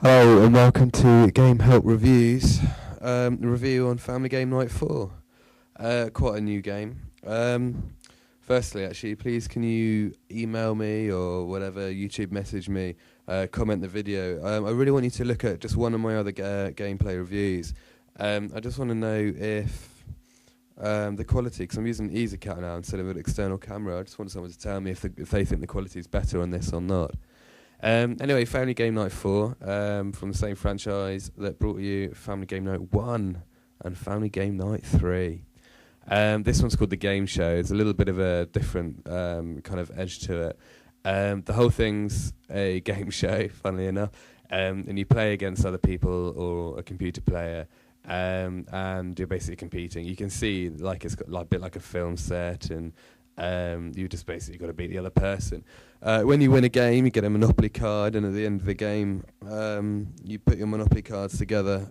Hello and welcome to Game Help Reviews. Review on Family Game Night 4. Quite a new game. Firstly, actually, please can you email me or whatever, YouTube message me, comment the video. I really want you to look at just one of my other gameplay reviews. I just want to know if the quality, because I'm using an EasyCat now instead of an external camera, I just want someone to tell me if they think the quality is better on this or not. Anyway, Family Game Night 4, from the same franchise that brought you Family Game Night 1 and Family Game Night 3. This one's called The Game Show. It's a little bit of a different kind of edge to it. The whole thing's a game show, funnily enough, and you play against other people or a computer player, and you're basically competing. You can see like it's got like a bit like a film set, and you just basically got to beat the other person. When you win a game, you get a Monopoly card, and at the end of the game, you put your Monopoly cards together.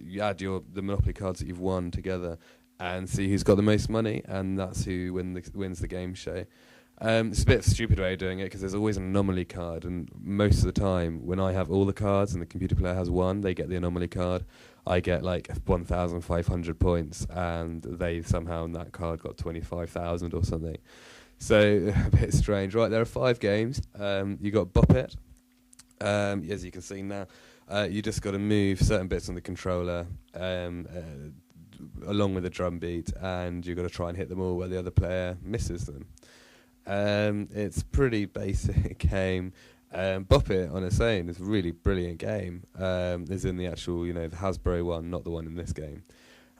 You add the Monopoly cards that you've won together, and see who's got the most money, and that's who wins the game show. It's a bit of a stupid way of doing it because there's always an anomaly card, and most of the time, when I have all the cards and the computer player has one, they get the anomaly card. I get like 1,500 points, and they somehow in that card got 25,000 or something. So a bit strange. Right, there are 5 games. You got Bop It. As you can see now, you just got to move certain bits on the controller along with a drum beat, and you've got to try and hit them all where the other player misses them. It's a pretty basic game. Bop It on its own is a really brilliant game. As in the actual, the Hasbro one, not the one in this game.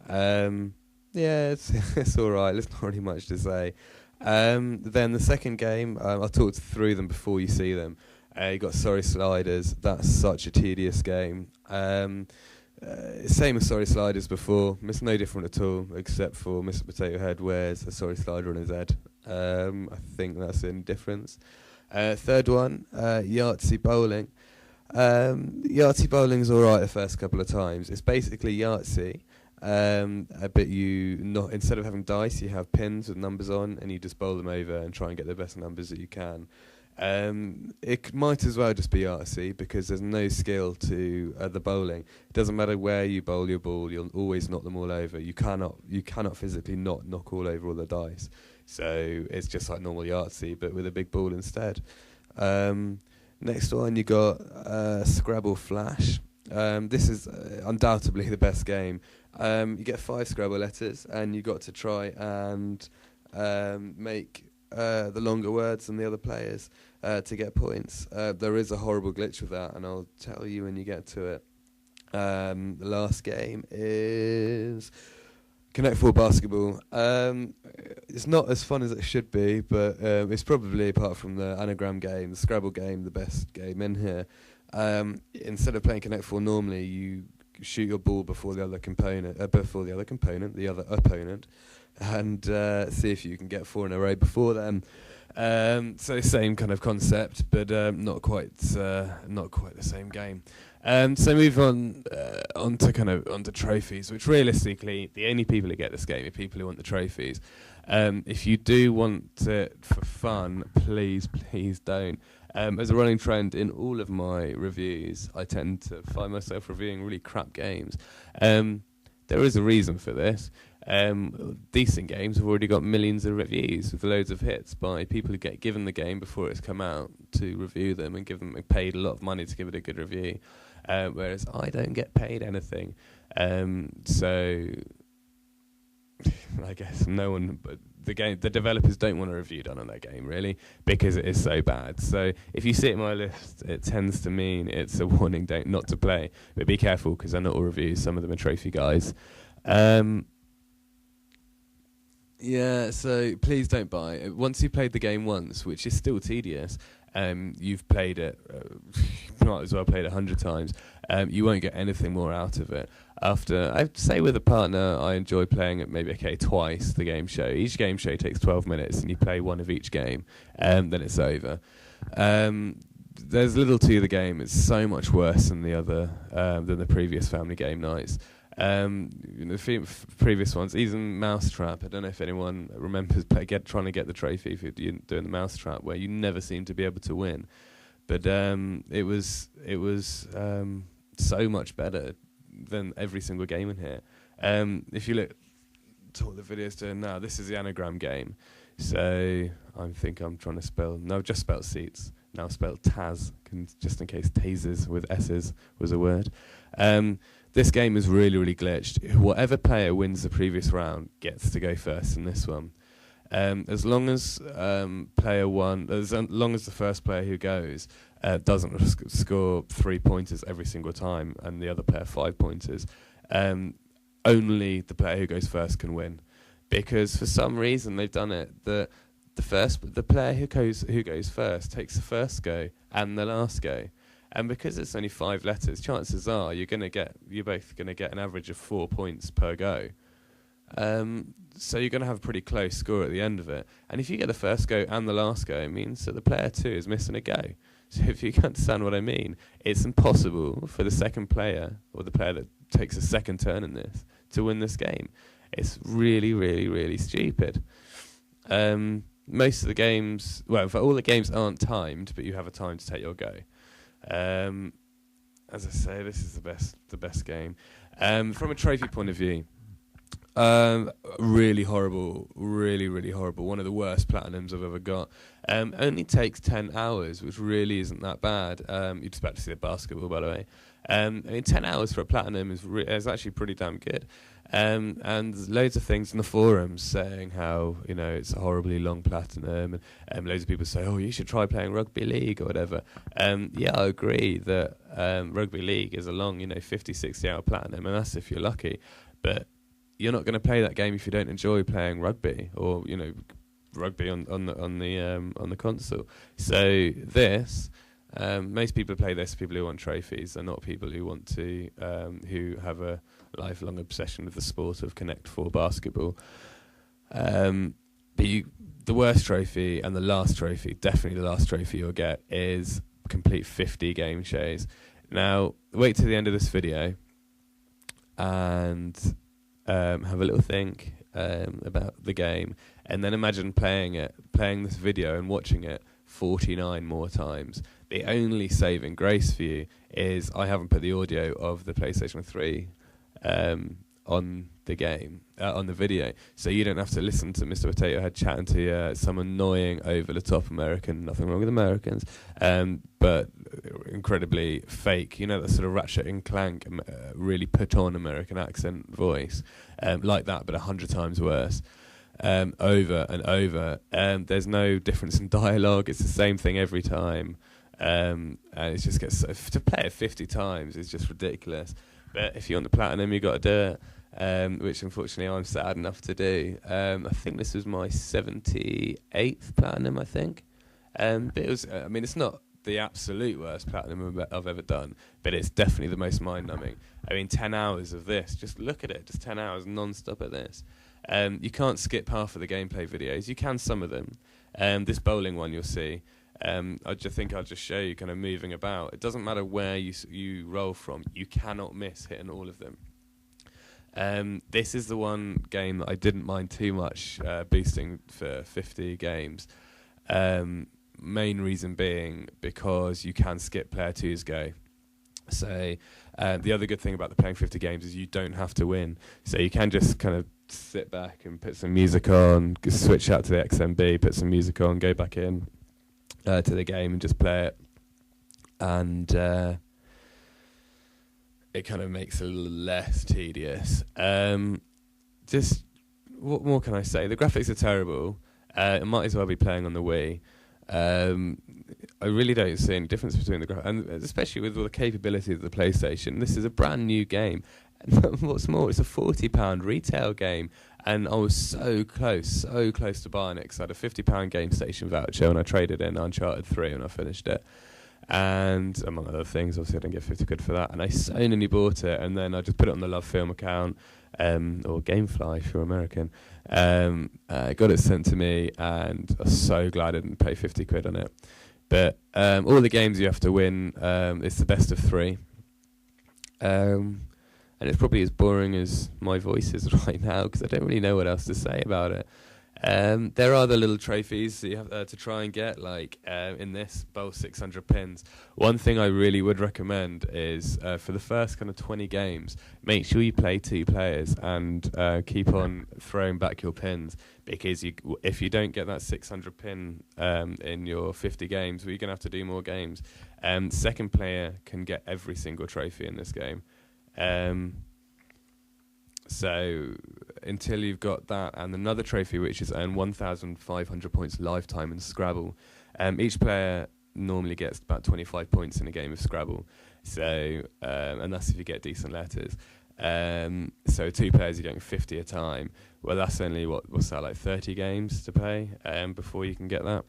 Yeah, it's all right. There's not really much to say. Then the second game, I'll talk through them before you see them. You got Sorry Sliders. That's such a tedious game. Same as Sorry Sliders before. It's no different at all, except for Mr. Potato Head wears a sorry slider on his head. I think that's the difference. Third one, Yahtzee Bowling. Yahtzee Bowling's alright the first couple of times. It's basically Yahtzee, but instead of having dice, you have pins with numbers on, and you just bowl them over and try and get the best numbers that you can. It might as well just be Yahtzee because there's no skill to the bowling. It doesn't matter where you bowl your ball, you'll always knock them all over. You cannot physically not knock all over all the dice. So it's just like normal Yahtzee, but with a big ball instead. Next one, you got Scrabble Flash. This is undoubtedly the best game. You get 5 Scrabble letters, and you got to try and make the longer words than the other players to get points. There is a horrible glitch with that, and I'll tell you when you get to it. The last game is Connect 4 Basketball. It's not as fun as it should be, but it's probably, apart from the anagram game, the Scrabble game, the best game in here. Instead of playing Connect 4 normally, you shoot your ball before the other opponent, and see if you can get 4 in a row before them. So same kind of concept, but not quite the same game. So move onto trophies, which realistically the only people who get this game are people who want the trophies. If you do want it for fun, please don't. As a running trend in all of my reviews, I tend to find myself reviewing really crap games. There is a reason for this. Decent games have already got millions of reviews with loads of hits by people who get given the game before it's come out to review them and paid a lot of money to give it a good review. Whereas I don't get paid anything. So I guess the developers don't want a review done on their game, really, because it is so bad. So if you see it in my list, it tends to mean it's a warning not to play. But be careful, because they're not all reviews. Some of them are trophy guys. Yeah, so please don't buy it. Once you've played the game once, which is still tedious, you've played it, you might as well play it 100 times. You won't get anything more out of it. After, I'd say with a partner, I enjoy playing it maybe twice the game show. Each game show takes 12 minutes, and you play one of each game, then it's over. There's little to the game. It's so much worse than than the previous family game nights. The previous ones, even Mousetrap. I don't know if anyone remembers trying to get the trophy for doing the Mousetrap, where you never seem to be able to win. but it was so much better than every single game in here. If you look to what the video's doing now, this is the anagram game. So I'm trying to spell. No, I've just spelled seats. Now spelled Taz, just in case tasers with S's was a word. This game is really, really glitched. Whatever player wins the previous round gets to go first in this one. As long as player one, as long as the first player who goes doesn't score 3 pointers every single time, and the other player 5 pointers, only the player who goes first can win. Because for some reason they've done it that the player who goes first takes the first go and the last go, and because it's only 5 letters, chances are you're both gonna get an average of 4 points per go. So you're gonna have a pretty close score at the end of it. And if you get the first go and the last go, it means that the player 2 is missing a go. So if you can understand what I mean, it's impossible for the second player, or the player that takes a second turn in this, to win this game. It's really, really, really stupid. Most of the games, well, for all the games aren't timed, but you have a time to take your go. As I say, this is the best game. From a trophy point of view, really horrible, really, really horrible. One of the worst platinums I've ever got. Only takes 10 hours, which really isn't that bad. You'd expect to see the basketball, by the way. 10 hours for a platinum is actually pretty damn good. And there's loads of things in the forums saying how, it's a horribly long platinum, and loads of people say, oh, you should try playing rugby league or whatever. Yeah, I agree that rugby league is a long, 50, 60 hour platinum, and that's if you're lucky. But you're not going to play that game if you don't enjoy playing rugby, or rugby on the console. So this, most people play this, people who want trophies, are not people who want to who have a lifelong obsession with the sport of Connect 4 basketball. But the worst trophy and the last trophy, definitely the last trophy you'll get, is complete 50 game shows. Now, wait till the end of this video and have a little think about the game, and then imagine playing this video and watching it 49 more times. The only saving grace for you is I haven't put the audio of the PlayStation 3 on the game, on the video, so you don't have to listen to Mr. Potato Head chatting to some annoying over-the-top American, nothing wrong with Americans, but incredibly fake, that sort of Ratchet and Clank, really put-on American accent voice, like that, but 100 times worse. Over and over. There's no difference in dialogue. It's the same thing every time. And it just gets to play it 50 times is just ridiculous. But if you want the platinum, you got to do it, which unfortunately I'm sad enough to do. I think this was my 78th platinum, I think. But it was. It's not the absolute worst platinum I've ever done, but it's definitely the most mind-numbing. 10 hours of this. Just look at it. Just 10 hours non-stop at this. You can't skip half of the gameplay videos. You can some of them. This bowling one you'll see. I think I'll just show you kind of moving about. It doesn't matter where you roll from. You cannot miss hitting all of them. This is the one game that I didn't mind too much boosting for 50 games. Main reason being because you can skip player 2's go. So the other good thing about the playing 50 games is you don't have to win. So you can just kind of sit back and put some music on, switch out to the XMB, put some music on, go back in to the game and just play it. And it kind of makes it a little less tedious. Just, what more can I say? The graphics are terrible. It might as well be playing on the Wii. I really don't see any difference between the graphics, and especially with all the capabilities of the PlayStation. This is a brand new game. And what's more, it's a £40 retail game, and I was so close to buying it because I had a £50 Game Station voucher and I traded in Uncharted 3 and I finished it. And among other things, obviously I didn't get 50 quid for that, and I so nearly bought it, and then I just put it on the Love Film account, or Gamefly if you're American. Got it sent to me, and I'm so glad I didn't pay 50 quid on it. But all the games you have to win, it's the best of 3. And it's probably as boring as my voice is right now because I don't really know what else to say about it. There are the little trophies that you have to try and get, like in this bowl 600 pins. One thing I really would recommend is for the first kind of 20 games, make sure you play 2 players and keep on throwing back your pins, because if you don't get that 600 pin in your 50 games, well, you're going to have to do more games. Second player can get every single trophy in this game. So until you've got that, and another trophy which is earn 1,500 points lifetime in Scrabble. Each player normally gets about 25 points in a game of Scrabble. So and that's if you get decent letters. So 2 players, you're getting 50 a time. Well, that's only what's that, like 30 games to play before you can get that.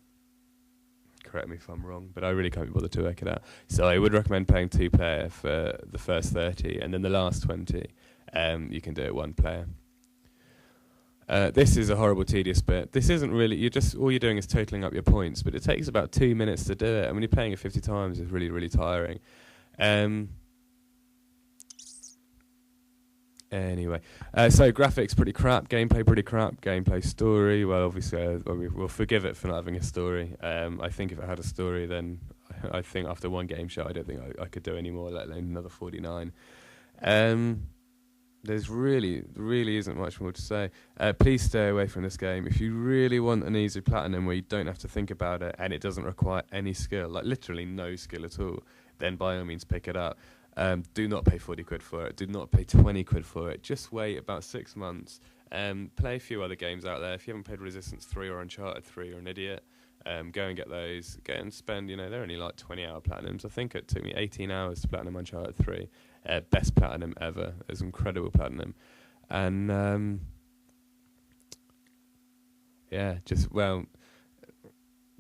Correct me if I'm wrong, but I really can't be bothered to work it out. So I would recommend playing 2 player for the first 30, and then the last 20 you can do it 1 player. This is a horrible, tedious bit. This isn't really, all you're doing is totaling up your points, but it takes about 2 minutes to do it, and when you're playing it 50 times, it's really, really tiring. Anyway, so graphics pretty crap, gameplay pretty crap, gameplay story, well, obviously we'll forgive it for not having a story. I think if it had a story, then I think after 1 game show, I don't think I could do any more, let alone another 49. There's really isn't much more to say. Please stay away from this game. If you really want an easy platinum where you don't have to think about it and it doesn't require any skill, like literally no skill at all, then by all means pick it up. Do not pay 40 quid for it. Do not pay 20 quid for it. Just wait about 6 months. Play a few other games out there. If you haven't played Resistance 3 or Uncharted 3, you're an idiot. Go and get those. Go and spend, they're only like 20-hour platinums. I think it took me 18 hours to platinum Uncharted 3. Best platinum ever. It was incredible platinum. And,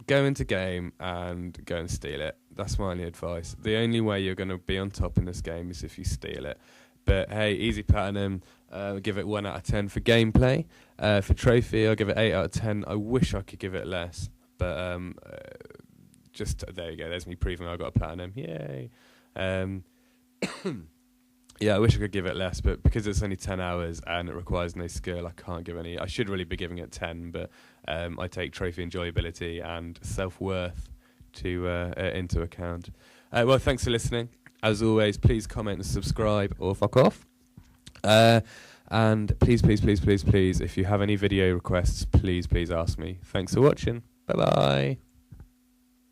go into game and go and steal it. That's my only advice. The only way you're going to be on top in this game is if you steal it. But hey, easy platinum, give it 1 out of 10 for gameplay. For trophy, I'll give it 8 out of 10. I wish I could give it less. But there you go. There's me proving I got a platinum. Yay. Yeah, I wish I could give it less, but because it's only 10 hours and it requires no skill, I can't give any. I should really be giving it 10, but I take trophy enjoyability and self-worth into account. Well, thanks for listening. As always, please comment and subscribe or fuck off. And please, if you have any video requests, please ask me. Thanks for watching. Bye-bye.